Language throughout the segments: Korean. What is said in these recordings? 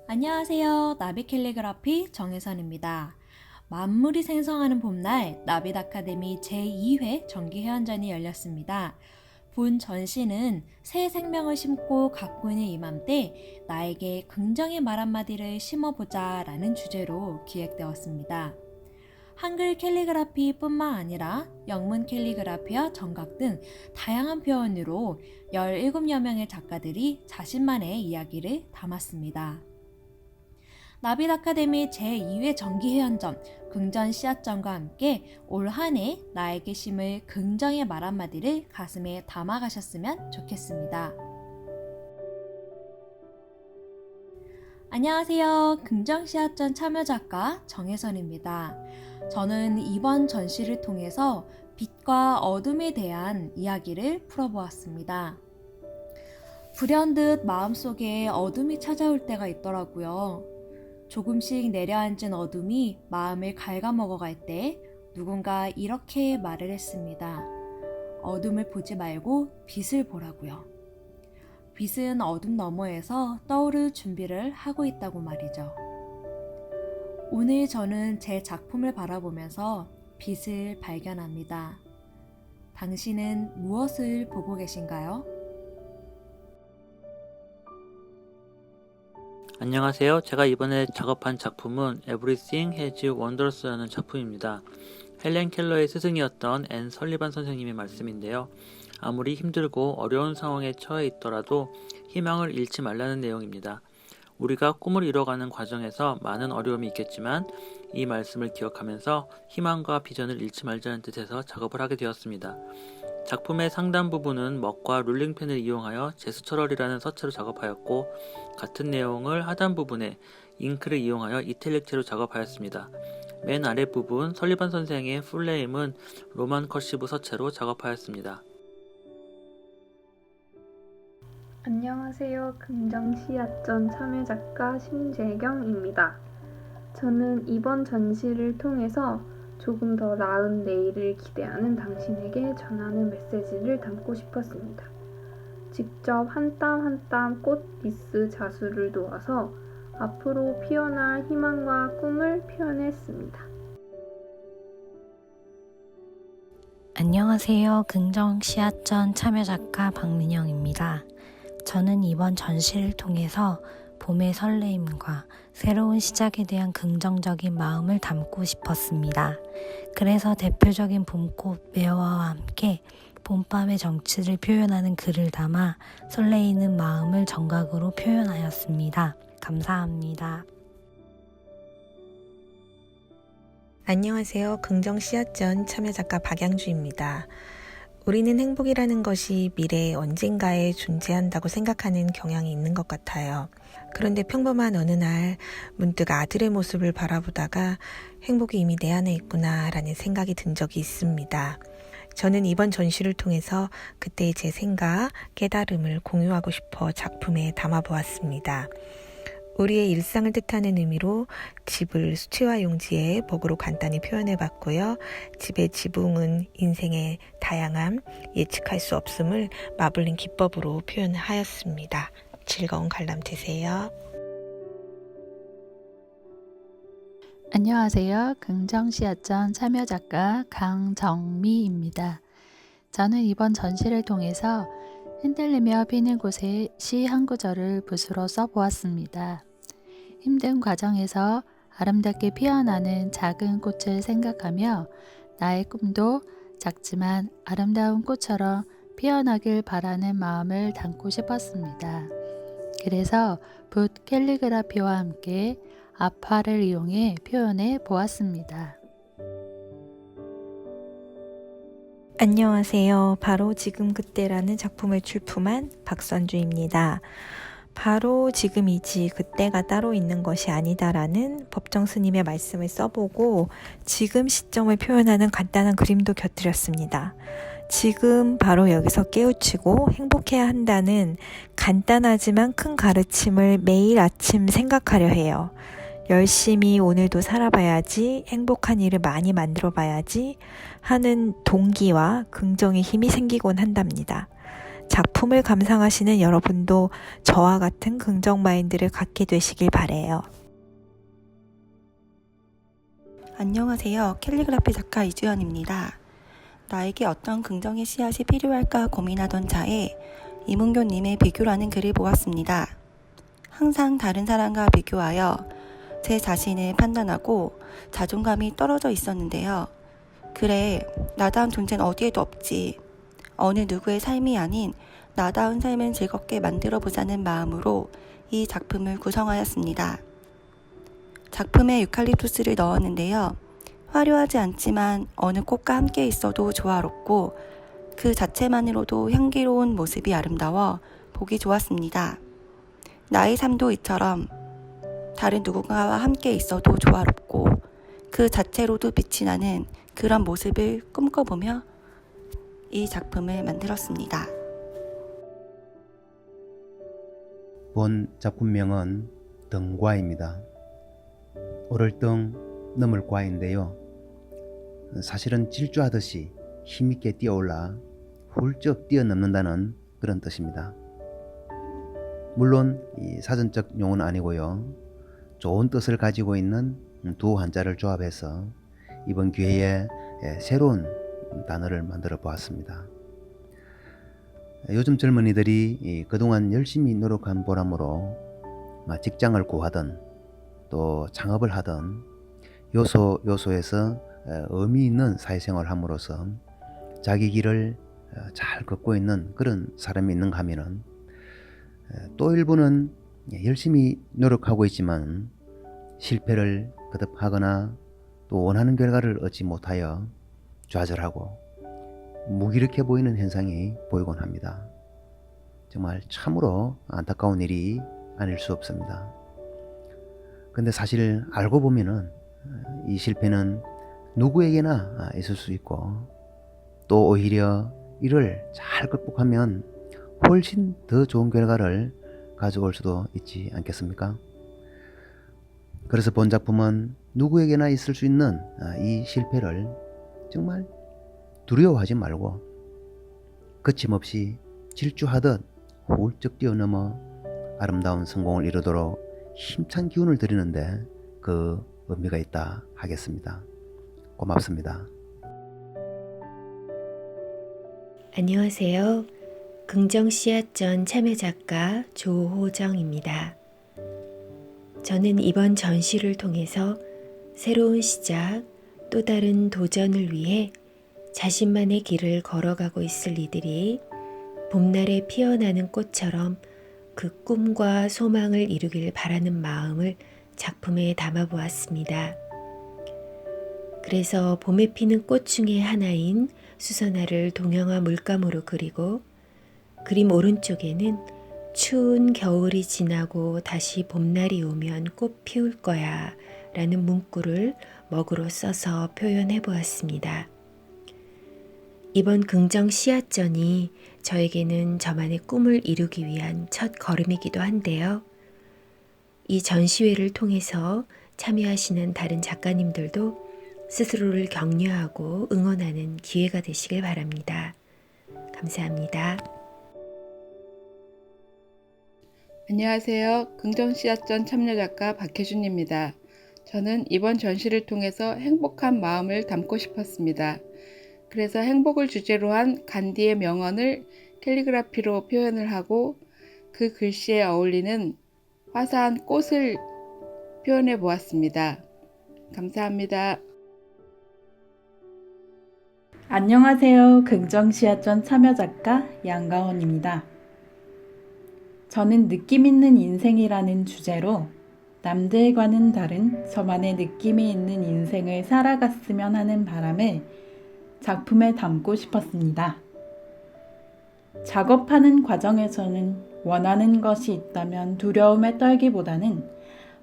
안녕하세요. 나비 캘리그라피 정혜선입니다. 만물이 생성하는 봄날 나빛 아카데미 제2회 정기 회원전이 열렸습니다. 본 전시는 새 생명을 심고 가꾸는 이맘때 나에게 긍정의 말 한마디를 심어보자 라는 주제로 기획되었습니다. 한글 캘리그라피 뿐만 아니라 영문 캘리그라피와 정각 등 다양한 표현으로 17여 명의 작가들이 자신만의 이야기를 담았습니다. 나빛 아카데미 제2회 정기회원전 긍정 씨앗전과 함께 올 한 해 나에게 심을 긍정의 말 한마디를 가슴에 담아가셨으면 좋겠습니다. 안녕하세요. 긍정 씨앗전 참여작가 정혜선입니다. 저는 이번 전시를 통해서 빛과 어둠에 대한 이야기를 풀어보았습니다. 불현듯 마음속에 어둠이 찾아올 때가 있더라고요. 조금씩 내려앉은 어둠이 마음을 갉아먹어갈 때 누군가 이렇게 말을 했습니다. 어둠을 보지 말고 빛을 보라고요. 빛은 어둠 너머에서 떠오를 준비를 하고 있다고 말이죠. 오늘 저는 제 작품을 바라보면서 빛을 발견합니다. 당신은 무엇을 보고 계신가요? 안녕하세요. 제가 이번에 작업한 작품은 Everything Has Wonders라는 작품입니다. 헬렌 켈러의 스승이었던 앤 설리반 선생님의 말씀인데요. 아무리 힘들고 어려운 상황에 처해 있더라도 희망을 잃지 말라는 내용입니다. 우리가 꿈을 이뤄가는 과정에서 많은 어려움이 있겠지만 이 말씀을 기억하면서 희망과 비전을 잃지 말자는 뜻에서 작업을 하게 되었습니다. 작품의 상단 부분은 먹과 룰링펜을 이용하여 제스처럴이라는 서체로 작업하였고, 같은 내용을 하단 부분에 잉크를 이용하여 이탈릭체로 작업하였습니다. 맨 아래 부분 설리반 선생의 풀네임은 로만 커시브 서체로 작업하였습니다. 안녕하세요. 긍정씨앗전 참여작가 신재경입니다. 저는 이번 전시를 통해서 조금 더 나은 내일을 기대하는 당신에게 전하는 메시지를 담고 싶었습니다. 직접 한 땀 한 땀 꽃비스 자수를 놓아서 앞으로 피어날 희망과 꿈을 표현했습니다. 안녕하세요. 긍정씨앗전 참여작가 박민영입니다. 저는 이번 전시를 통해서 봄의 설레임과 새로운 시작에 대한 긍정적인 마음을 담고 싶었습니다. 그래서 대표적인 봄꽃 매화와 함께 봄밤의 정취를 표현하는 글을 담아 설레이는 마음을 정각으로 표현하였습니다. 감사합니다. 안녕하세요. 긍정씨앗전 참여작가 박양주입니다. 우리는 행복이라는 것이 미래에 언젠가에 존재한다고 생각하는 경향이 있는 것 같아요. 그런데 평범한 어느 날 문득 아들의 모습을 바라보다가 행복이 이미 내 안에 있구나 라는 생각이 든 적이 있습니다. 저는 이번 전시를 통해서 그때의 제 생각, 깨달음을 공유하고 싶어 작품에 담아보았습니다. 우리의 일상을 뜻하는 의미로 집을 수치화 용지의 복으로 간단히 표현해봤고요. 집의 지붕은 인생의 다양함, 예측할 수 없음을 마블링 기법으로 표현하였습니다. 즐거운 관람 되세요. 안녕하세요. 긍정씨앗전 참여작가 강정미입니다. 저는 이번 전시를 통해서 흔들리며 피는 곳에 시 한 구절을 붓으로 써보았습니다. 힘든 과정에서 아름답게 피어나는 작은 꽃을 생각하며 나의 꿈도 작지만 아름다운 꽃처럼 피어나길 바라는 마음을 담고 싶었습니다. 그래서 붓 캘리그라피와 함께 아파를 이용해 표현해 보았습니다. 안녕하세요. 바로 지금 그때라는 작품을 출품한 박선주입니다. 바로 지금이지 그때가 따로 있는 것이 아니다라는 법정 스님의 말씀을 써보고 지금 시점을 표현하는 간단한 그림도 곁들였습니다. 지금 바로 여기서 깨우치고 행복해야 한다는 간단하지만 큰 가르침을 매일 아침 생각하려 해요. 열심히 오늘도 살아봐야지, 행복한 일을 많이 만들어봐야지 하는 동기와 긍정의 힘이 생기곤 한답니다. 작품을 감상하시는 여러분도 저와 같은 긍정 마인드를 갖게 되시길 바래요. 안녕하세요. 캘리그라피 작가 이주연입니다. 나에게 어떤 긍정의 씨앗이 필요할까 고민하던 차에 이문교님의 비교라는 글을 보았습니다. 항상 다른 사람과 비교하여 제 자신을 판단하고 자존감이 떨어져 있었는데요. 그래, 나다운 존재는 어디에도 없지. 어느 누구의 삶이 아닌 나다운 삶을 즐겁게 만들어 보자는 마음으로 이 작품을 구성하였습니다. 작품에 유칼립투스를 넣었는데요. 화려하지 않지만 어느 꽃과 함께 있어도 조화롭고 그 자체만으로도 향기로운 모습이 아름다워 보기 좋았습니다. 나의 삶도 이처럼 다른 누군가와 함께 있어도 조화롭고 그 자체로도 빛이 나는 그런 모습을 꿈꿔보며 이 작품을 만들었습니다. 본 작품명은 등과입니다. 오를 등 넘을 과인데요. 사실은 질주하듯이 힘있게 뛰어올라 훌쩍 뛰어넘는다는 그런 뜻입니다. 물론 이 사전적 용어는 아니고요. 좋은 뜻을 가지고 있는 두 한자를 조합해서 이번 기회에 새로운 단어를 만들어 보았습니다. 요즘 젊은이들이 그동안 열심히 노력한 보람으로 직장을 구하든 또 창업을 하든 요소에서 의미 있는 사회생활을 함으로써 자기 길을 잘 걷고 있는 그런 사람이 있는가 하면은 또 일부는 열심히 노력하고 있지만 실패를 거듭하거나 또 원하는 결과를 얻지 못하여 좌절하고 무기력해 보이는 현상이 보이곤 합니다. 정말 참으로 안타까운 일이 아닐 수 없습니다. 근데 사실 알고 보면은 이 실패는 누구에게나 있을 수 있고 또 오히려 이를 잘 극복하면 훨씬 더 좋은 결과를 가져올 수도 있지 않겠습니까? 그래서 본 작품은 누구에게나 있을 수 있는 이 실패를 정말 두려워하지 말고 거침없이 질주하듯 훌쩍 뛰어넘어 아름다운 성공을 이루도록 힘찬 기운을 드리는데 그 의미가 있다 하겠습니다. 고맙습니다. 안녕하세요. 긍정씨앗전 참여작가 조호정입니다. 저는 이번 전시를 통해서 새로운 시작, 또 다른 도전을 위해 자신만의 길을 걸어가고 있을 이들이 봄날에 피어나는 꽃처럼 그 꿈과 소망을 이루길 바라는 마음을 작품에 담아보았습니다. 그래서 봄에 피는 꽃 중에 하나인 수선화를 동양화 물감으로 그리고 그림 오른쪽에는 추운 겨울이 지나고 다시 봄날이 오면 꽃 피울 거야 라는 문구를 먹으로 써서 표현해 보았습니다. 이번 긍정 씨앗전이 저에게는 저만의 꿈을 이루기 위한 첫 걸음이기도 한데요. 이 전시회를 통해서 참여하시는 다른 작가님들도 스스로를 격려하고 응원하는 기회가 되시길 바랍니다. 감사합니다. 안녕하세요. 긍정씨앗전 참여작가 박혜준입니다. 저는 이번 전시를 통해서 행복한 마음을 담고 싶었습니다. 그래서 행복을 주제로 한 간디의 명언을 캘리그라피로 표현을 하고 그 글씨에 어울리는 화사한 꽃을 표현해 보았습니다. 감사합니다. 안녕하세요. 긍정씨앗전 참여작가 양가원입니다. 저는 느낌 있는 인생이라는 주제로 남들과는 다른 저만의 느낌이 있는 인생을 살아갔으면 하는 바람을 작품에 담고 싶었습니다. 작업하는 과정에서는 원하는 것이 있다면 두려움에 떨기보다는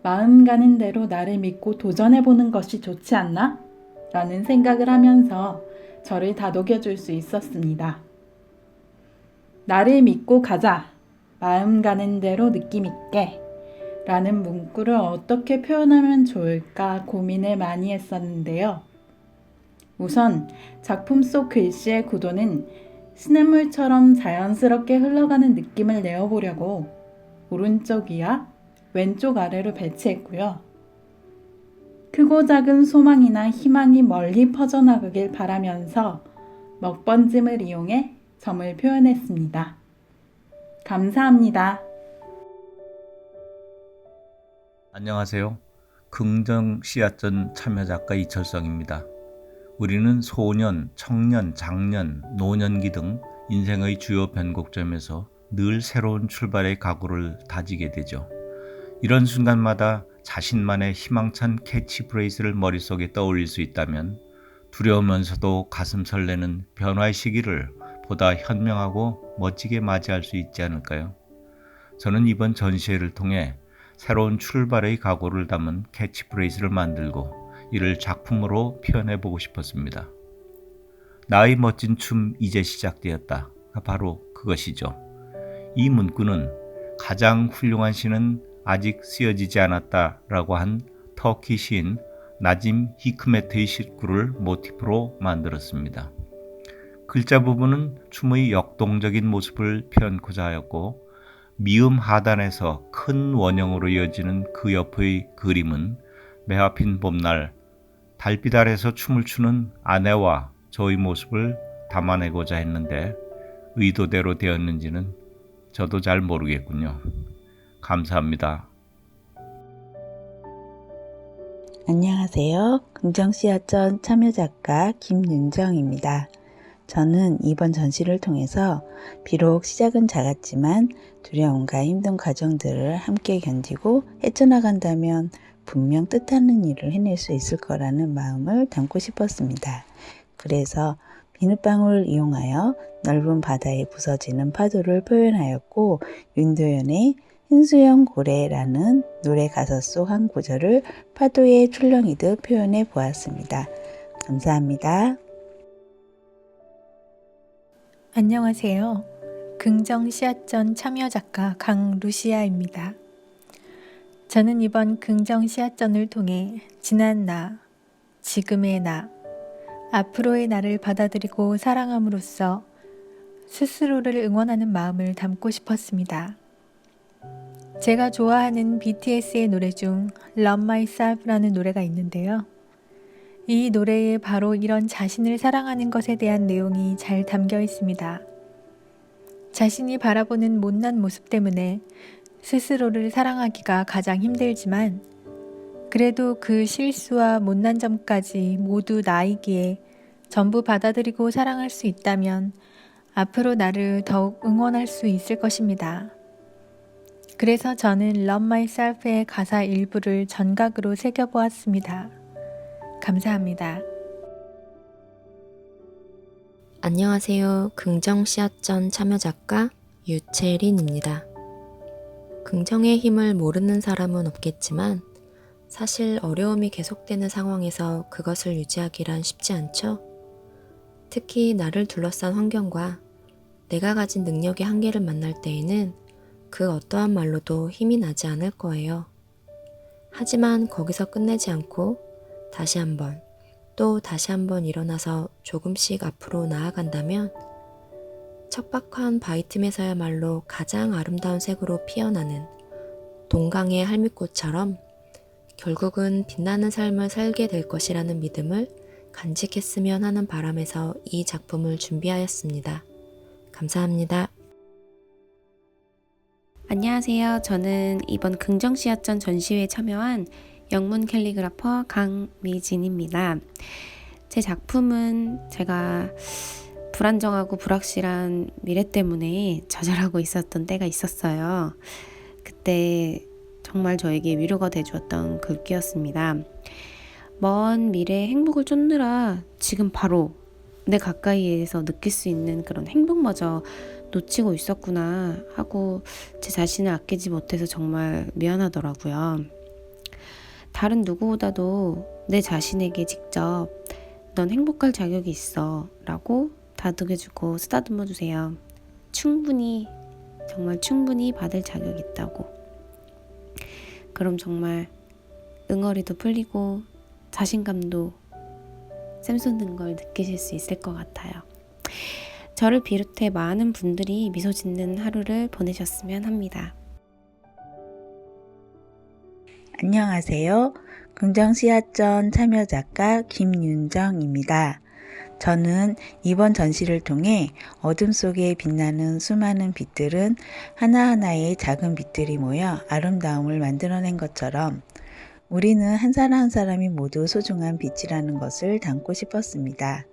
마음 가는 대로 나를 믿고 도전해보는 것이 좋지 않나? 라는 생각을 하면서 저를 다독여줄 수 있었습니다. 나를 믿고 가자! 마음 가는 대로 느낌 있게! 라는 문구를 어떻게 표현하면 좋을까 고민을 많이 했었는데요. 우선 작품 속 글씨의 구도는 시냇물처럼 자연스럽게 흘러가는 느낌을 내어보려고 오른쪽 위와 왼쪽 아래로 배치했고요. 크고 작은 소망이나 희망이 멀리 퍼져나가길 바라면서 먹번짐을 이용해 점을 표현했습니다. 감사합니다. 안녕하세요. 긍정 씨앗전 참여작가 이철성입니다. 우리는 소년, 청년, 장년, 노년기 등 인생의 주요 변곡점에서 늘 새로운 출발의 각오를 다지게 되죠. 이런 순간마다 자신만의 희망찬 캐치프레이즈를 머릿속에 떠올릴 수 있다면 두려우면서도 가슴 설레는 변화의 시기를 보다 현명하고 멋지게 맞이할 수 있지 않을까요? 저는 이번 전시회를 통해 새로운 출발의 각오를 담은 캐치프레이즈를 만들고 이를 작품으로 표현해보고 싶었습니다. 나의 멋진 춤 이제 시작되었다. 바로 그것이죠. 이 문구는 가장 훌륭한 시는 아직 쓰여지지 않았다 라고 한 터키 시인 나짐 히크메트의 시구를 모티프로 만들었습니다. 글자 부분은 춤의 역동적인 모습을 표현코자 하였고 미음 하단에서 큰 원형으로 이어지는 그 옆의 그림은 매화핀 봄날 달빛 아래서 춤을 추는 아내와 저의 모습을 담아내고자 했는데 의도대로 되었는지는 저도 잘 모르겠군요. 감사합니다. 안녕하세요. 긍정씨앗전 참여작가 김윤정입니다. 저는 이번 전시를 통해서 비록 시작은 작았지만 두려움과 힘든 과정들을 함께 견디고 헤쳐나간다면 분명 뜻하는 일을 해낼 수 있을 거라는 마음을 담고 싶었습니다. 그래서 비눗방울을 이용하여 넓은 바다에 부서지는 파도를 표현하였고 윤도현의 흰수염 고래라는 노래 가사 속 한 구절을 파도의 출렁이듯 표현해 보았습니다. 감사합니다. 안녕하세요. 긍정씨앗전 참여작가 강루시아입니다. 저는 이번 긍정씨앗전을 통해 지난 나, 지금의 나, 앞으로의 나를 받아들이고 사랑함으로써 스스로를 응원하는 마음을 담고 싶었습니다. 제가 좋아하는 BTS의 노래 중 Love Myself라는 노래가 있는데요. 이 노래에 바로 이런 자신을 사랑하는 것에 대한 내용이 잘 담겨 있습니다. 자신이 바라보는 못난 모습 때문에 스스로를 사랑하기가 가장 힘들지만 그래도 그 실수와 못난 점까지 모두 나이기에 전부 받아들이고 사랑할 수 있다면 앞으로 나를 더욱 응원할 수 있을 것입니다. 그래서 저는 Love Myself의 가사 일부를 전각으로 새겨보았습니다. 감사합니다. 안녕하세요. 긍정씨앗전 참여작가 유채린입니다. 긍정의 힘을 모르는 사람은 없겠지만 사실 어려움이 계속되는 상황에서 그것을 유지하기란 쉽지 않죠? 특히 나를 둘러싼 환경과 내가 가진 능력의 한계를 만날 때에는 그 어떠한 말로도 힘이 나지 않을 거예요. 하지만 거기서 끝내지 않고 다시 한번 또 다시 한번 일어나서 조금씩 앞으로 나아간다면 척박한 바위 틈에서야말로 가장 아름다운 색으로 피어나는 동강의 할미꽃처럼 결국은 빛나는 삶을 살게 될 것이라는 믿음을 간직했으면 하는 바람에서 이 작품을 준비하였습니다. 감사합니다. 안녕하세요. 저는 이번 긍정씨앗전 전시회에 참여한 영문 캘리그라퍼 강미진입니다. 제 작품은 제가 불안정하고 불확실한 미래 때문에 좌절하고 있었던 때가 있었어요. 그때 정말 저에게 위로가 돼주었던 글귀였습니다. 먼 미래의 행복을 쫓느라 지금 바로 내 가까이에서 느낄 수 있는 그런 행복마저 놓치고 있었구나 하고 제 자신을 아끼지 못해서 정말 미안하더라고요. 다른 누구보다도 내 자신에게 직접 넌 행복할 자격이 있어 라고 다독여주고 쓰다듬어주세요. 충분히 정말 충분히 받을 자격이 있다고. 그럼 정말 응어리도 풀리고 자신감도 샘솟는 걸 느끼실 수 있을 것 같아요. 저를 비롯해 많은 분들이 미소 짓는 하루를 보내셨으면 합니다. 안녕하세요. 긍정시야전 참여작가 김윤정입니다. 저는 이번 전시를 통해 어둠 속에 빛나는 수많은 빛들은 하나하나의 작은 빛들이 모여 아름다움을 만들어낸 것처럼 우리는 한 사람 한 사람이 모두 소중한 빛이라는 것을 담고 싶었습니다.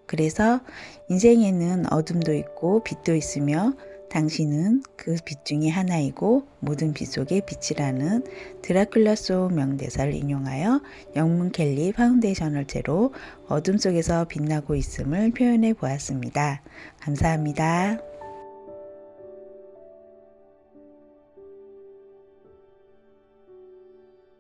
그래서 인생에는 어둠도 있고 빛도 있으며 당신은 그 빛 중에 하나이고 모든 빛 속의 빛이라는 드라큘라 속 명대사를 인용하여 영문 켈리 파운데이션을 채로 어둠 속에서 빛나고 있음을 표현해 보았습니다. 감사합니다.